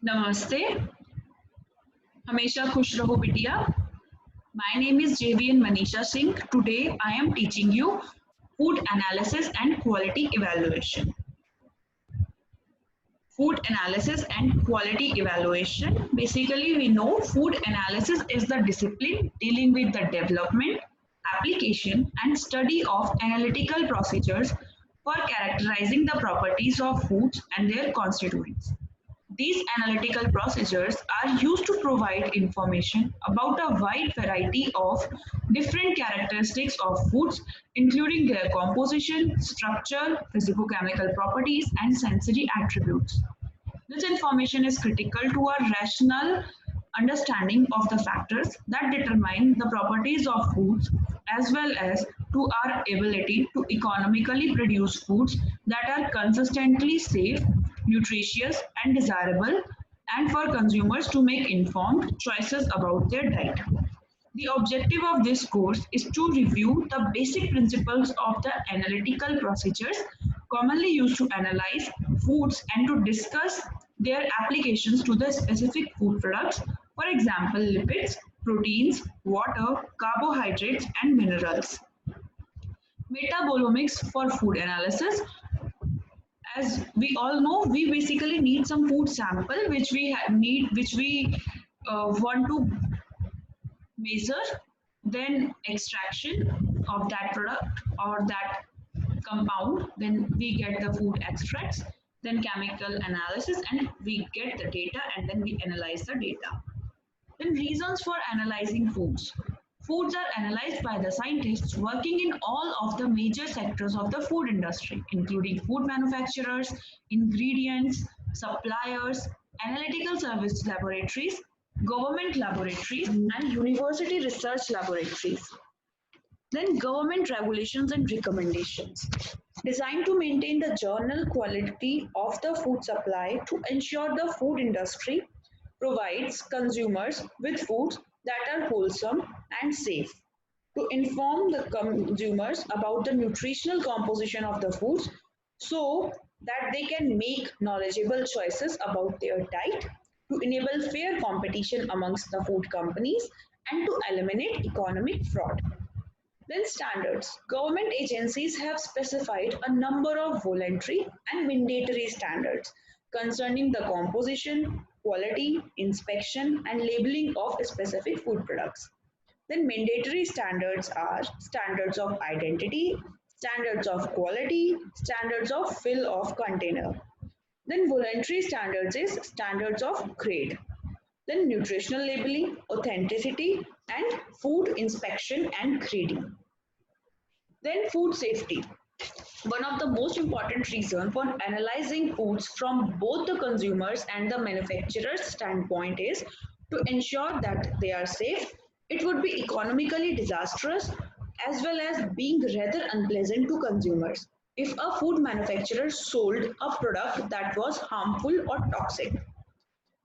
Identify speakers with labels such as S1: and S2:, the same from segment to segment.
S1: नमस्ते, हमेशा खुश रहो बिटिया. My name is JVN Manisha Singh. Today I am teaching you food analysis and quality evaluation. Food analysis and quality evaluation. Basically, we know food analysis is the discipline dealing with the development, application, and study of analytical procedures for characterizing the properties of foods and their constituents. These analytical procedures are used to provide information about a wide variety of different characteristics of foods, including their composition, structure, physicochemical properties, and sensory attributes. This information is critical to our rational understanding of the factors that determine the properties of foods as well as to our ability to economically produce foods that are consistently safe, nutritious, and desirable, and for consumers to make informed choices about their diet. The objective of this course is to review the basic principles of the analytical procedures commonly used to analyze foods and to discuss their applications to the specific food products, for example, lipids, proteins, water, carbohydrates, and minerals. Metabolomics for food analysis. As we all know, we basically need some food sample which we want to measure, then extraction of that product or that compound, then we get the food extracts, then chemical analysis, and we get the data, and then we analyze the data. Then reasons for analyzing foods. Foods are analyzed by the scientists working in all of the major sectors of the food industry, including food manufacturers, ingredients, suppliers, analytical service laboratories, government laboratories, and university research laboratories. Then government regulations and recommendations. Designed to maintain the journal quality of the food supply to ensure the food industry provides consumers with foods that are wholesome and safe. To inform the consumers about the nutritional composition of the foods so that they can make knowledgeable choices about their diet, to enable fair competition amongst the food companies, and to eliminate economic fraud. Then standards. Government agencies have specified a number of voluntary and mandatory standards concerning the composition, quality, inspection, and labeling of specific food products. Then mandatory standards are standards of identity, standards of quality, standards of fill of container. Then voluntary standards is standards of grade. Then nutritional labeling, authenticity, and food inspection and grading. Then food safety. One of the most important reasons for analyzing foods from both the consumers and the manufacturer's standpoint is to ensure that they are safe. It would be economically disastrous as well as being rather unpleasant to consumers if a food manufacturer sold a product that was harmful or toxic.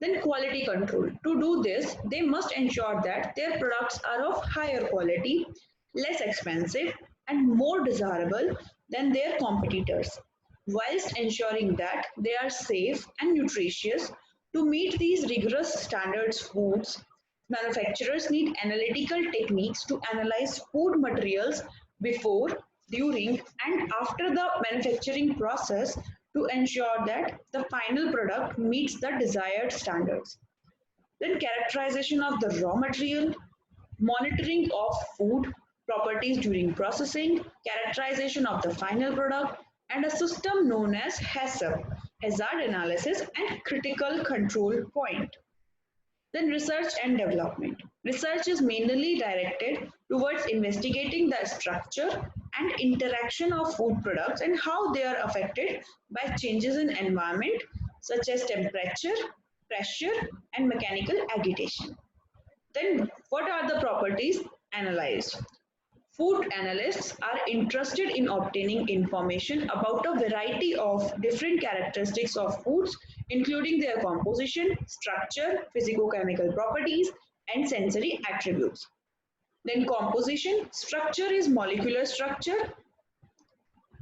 S1: Then quality control. To do this, they must ensure that their products are of higher quality, less expensive, and more desirable than their competitors, whilst ensuring that they are safe and nutritious. To meet these rigorous standards, foods manufacturers need analytical techniques to analyze food materials before, during, and after the manufacturing process to ensure that the final product meets the desired standards. Then characterization of the raw material, monitoring of food properties during processing, characterization of the final product, and a system known as HACCP, hazard analysis and critical control point. Then research and development. Research is mainly directed towards investigating the structure and interaction of food products and how they are affected by changes in environment such as temperature, pressure, and mechanical agitation. Then what are the properties analyzed? Food analysts are interested in obtaining information about a variety of different characteristics of foods, including their composition, structure, physicochemical properties, and sensory attributes. Then composition, structure is molecular structure,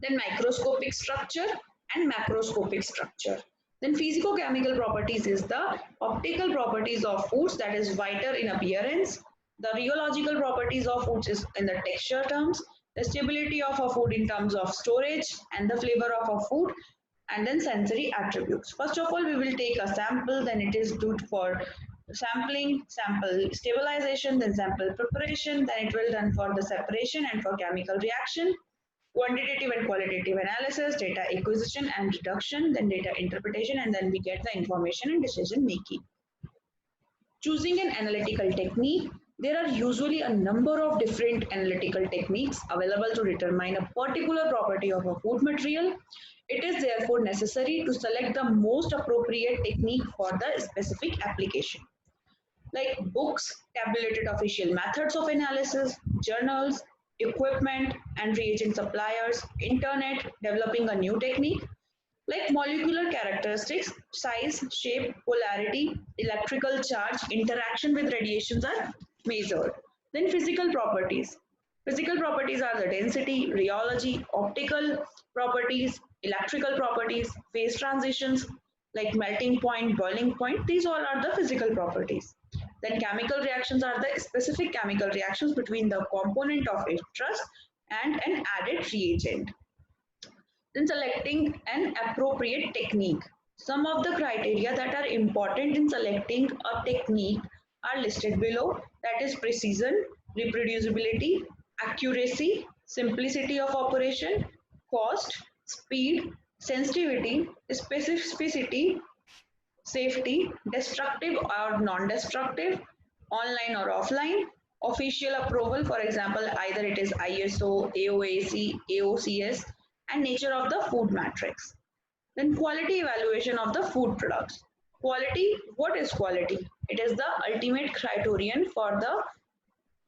S1: then microscopic structure and macroscopic structure. Then physicochemical properties is the optical properties of foods, that is whiter in appearance. The rheological properties of foods is in the texture terms, the stability of a food in terms of storage and the flavor of a food, and then sensory attributes. First of all, we will take a sample, then it is good for sampling, sample stabilization, then sample preparation, then it will done for the separation and for chemical reaction, quantitative and qualitative analysis, data acquisition and reduction, then data interpretation, and then we get the information and decision making. Choosing an analytical technique, there are usually a number of different analytical techniques available to determine a particular property of a food material. It is therefore necessary to select the most appropriate technique for the specific application. Like books, tabulated official methods of analysis, journals, equipment and reagent suppliers, internet developing a new technique, like molecular characteristics, size, shape, polarity, electrical charge, interaction with radiations are measured. Then physical properties. Physical properties are the density, rheology, optical properties, electrical properties, phase transitions like melting point, boiling point. These all are the physical properties. Then chemical reactions are the specific chemical reactions between the component of interest and an added reagent. Then selecting an appropriate technique. Some of the criteria that are important in selecting a technique are listed below, that is precision, reproducibility, accuracy, simplicity of operation, cost, speed, sensitivity, specificity, safety, destructive or non-destructive, online or offline, official approval, for example, either it is ISO, AOAC, AOCS, and nature of the food matrix. Then quality evaluation of the food products. Quality, what is quality? It is the ultimate criterion for the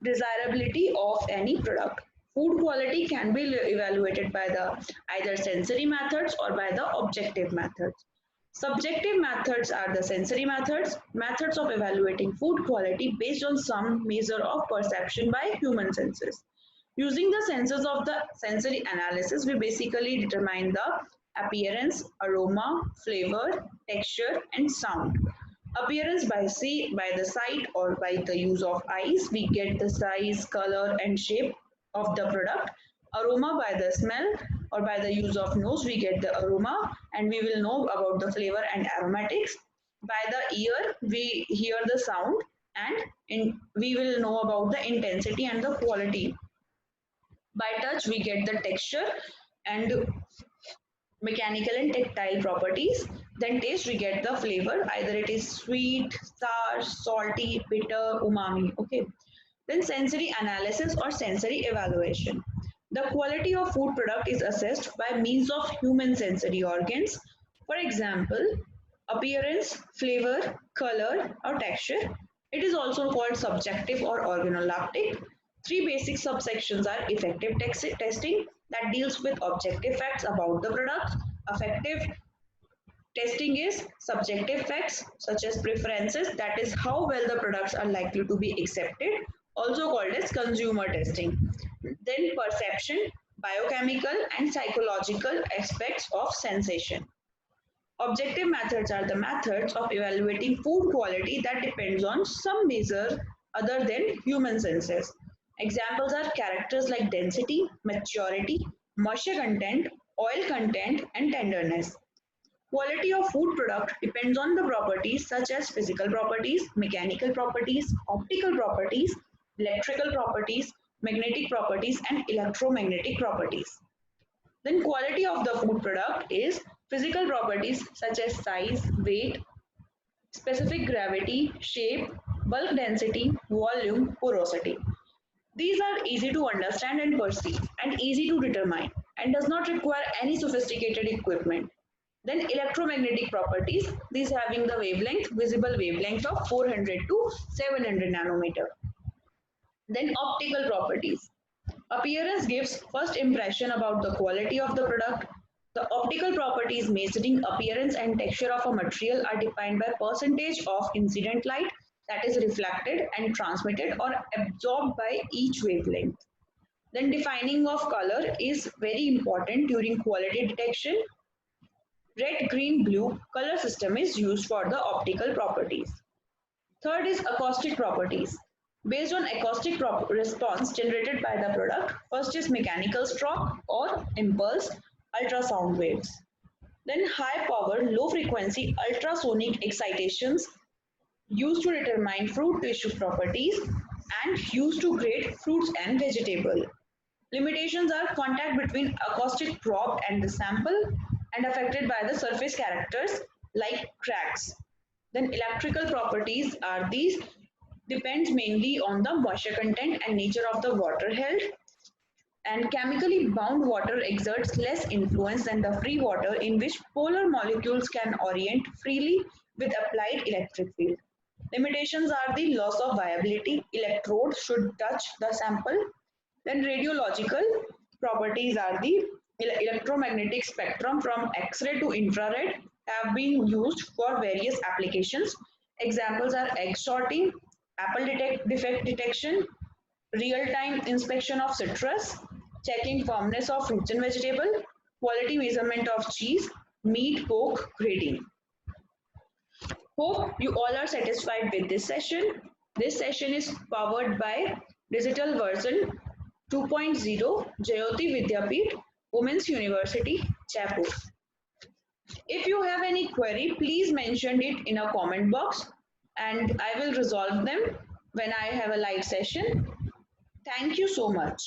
S1: desirability of any product. Food quality can be evaluated by the either sensory methods or by the objective methods. Subjective methods are the sensory methods, methods of evaluating food quality based on some measure of perception by human senses. Using the senses of the sensory analysis, we basically determine the appearance, aroma, flavor, texture, and sound. Appearance by the sight or by the use of eyes, we get the size, color, and shape of the product. Aroma by the smell or by the use of nose, we get the aroma and we will know about the flavor and aromatics. By the ear, we hear the sound and we will know about the intensity and the quality. By touch, we get the texture and mechanical and tactile properties. Then taste, we get the flavor, either it is sweet, sour, salty, bitter, umami. Okay. Then sensory analysis or sensory evaluation. The quality of food product is assessed by means of human sensory organs. For example, appearance, flavor, color, or texture. It is also called subjective or organoleptic. Three basic subsections are effective testing that deals with objective facts about the product. Affective testing is subjective facts such as preferences, that is how well the products are likely to be accepted, also called as consumer testing. Then perception, biochemical and psychological aspects of sensation. Objective methods are the methods of evaluating food quality that depends on some measure other than human senses. Examples are characters like density, maturity, moisture content, oil content, and tenderness. Quality of food product depends on the properties such as physical properties, mechanical properties, optical properties, electrical properties, magnetic properties, and electromagnetic properties. Then quality of the food product is physical properties such as size, weight, specific gravity, shape, bulk density, volume, porosity. These are easy to understand and perceive and easy to determine and does not require any sophisticated equipment. Then electromagnetic properties, these having the wavelength, visible wavelength of 400 to 700 nanometer. Then optical properties. Appearance gives first impression about the quality of the product. The optical properties measuring appearance and texture of a material are defined by percentage of incident light that is reflected and transmitted or absorbed by each wavelength. Then defining of color is very important during quality detection. Red, green, blue color system is used for the optical properties. Third is acoustic properties. Based on acoustic response generated by the product, first is mechanical shock or impulse ultrasound waves. Then high power, low frequency ultrasonic excitations used to determine fruit tissue properties and used to grade fruits and vegetable. Limitations are contact between acoustic probe and the sample and affected by the surface characters like cracks. Then electrical properties are these depends mainly on the moisture content and nature of the water held, and chemically bound water exerts less influence than the free water in which polar molecules can orient freely with applied electric field. Limitations are the loss of viability, electrodes should touch the sample. Then radiological properties are the electromagnetic spectrum from X-ray to infrared have been used for various applications. Examples are egg sorting, defect detection, real-time inspection of citrus, checking firmness of fruits and vegetable, quality measurement of cheese, meat, pork, grading. Hope you all are satisfied with this session. This session is powered by Digital Version 2.0 Jayoti Vidyapeeth, Women's University, Jaipur. If you have any query, please mention it in a comment box and I will resolve them when I have a live session. Thank you so much.